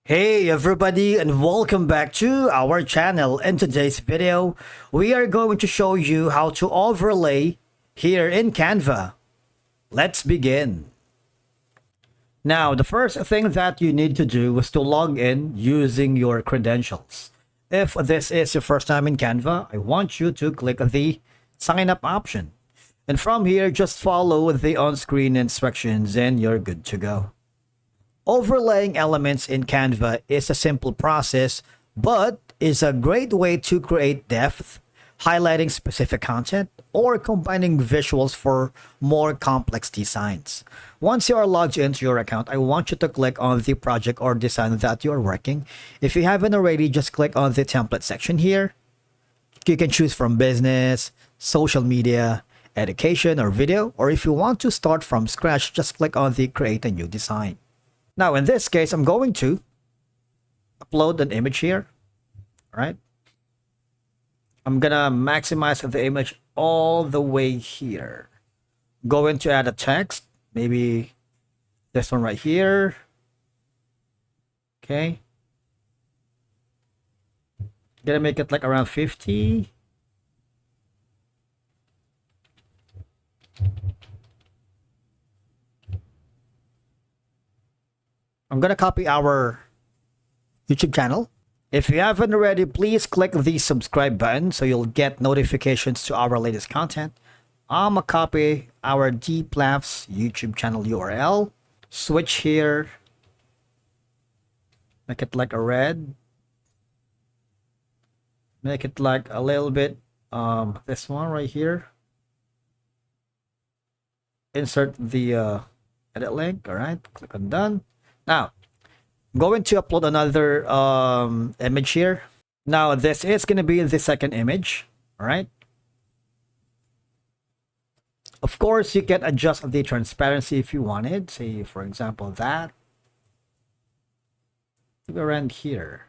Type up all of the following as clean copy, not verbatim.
Hey everybody, and welcome back to our channel. In today's video, we are going to show you how to overlay here in Canva. Let's begin. Now, the first thing that you need to do is to log in using your credentials. If this is your first time in Canva, I want you to click the sign up option. And from here, just follow the on-screen instructions and you're good to go. Overlaying elements in Canva is a simple process, but is a great way to create depth, highlighting specific content, or combining visuals for more complex designs. Once you are logged into your account, I want you to click on the project or design that you're working. If you haven't already, just click on the template section here. You can choose from business, social media, education, or video, or if you want to start from scratch, just click on the create a new design. Now, in this case, I'm going to upload an image here. All right. I'm going to maximize the image all the way here. Going to add a text, maybe this one right here. Okay. Gonna make it like around 50. I'm gonna copy our YouTube channel. If you haven't already, please click the subscribe button so you'll get notifications to our latest content. I'm gonna copy our Deep Laughs YouTube channel URL. Switch here. Make it like a red. Make it like a little bit this one right here. Insert the edit link. All right, click on done. Now, I'm going to upload another image here. Now, this is going to be the second image. All right. Of course, you can adjust the transparency if you wanted. Say, for example, that. Maybe around here.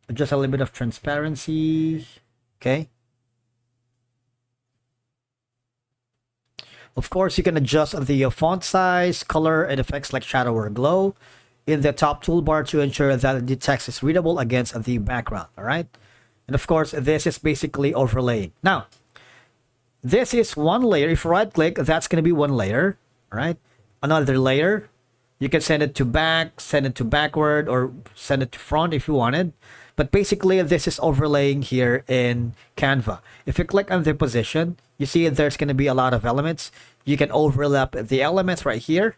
Adjust a little bit of transparency. Okay. Of course, you can adjust the font size, color, and effects like shadow or glow in the top toolbar to ensure that the text is readable against the background. All right. And of course, this is basically overlaying. Now, this is one layer. If you right click, that's going to be one layer. All right. Another layer. You can send it to back, send it to backward, or send it to front if you wanted. But basically, this is overlaying here in Canva. If you click on the position, you see there's going to be a lot of elements. You can overlap the elements right here,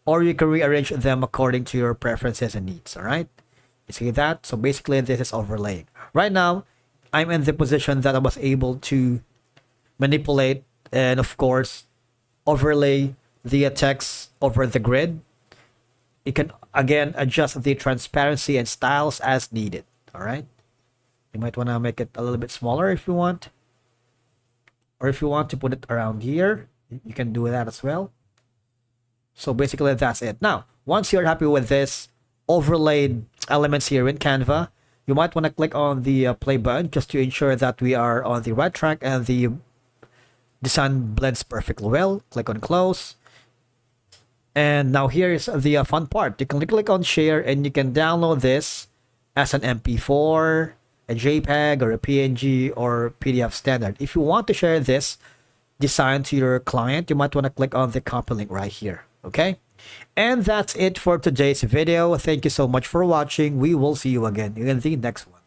or you can rearrange them according to your preferences and needs. All right. You see that? So basically, this is overlaying. Right now, I'm in the position that I was able to manipulate and, of course, overlay the text over the grid. You can, again, adjust the transparency and styles as needed. All right. You might want to make it a little bit smaller if you want. Or if you want to put it around here, you can do that as well. So basically, that's it. Now, once you're happy with this overlaid elements here in Canva, you might want to click on the play button just to ensure that we are on the right track and the design blends perfectly well. Click on close. And now here's the fun part. You can click on share and you can download this as an MP4, a JPEG, or a PNG, or PDF standard. If you want to share this design to your client, you might want to click on the copy link right here. Okay? And that's it for today's video. Thank you so much for watching. We will see you again in the next one.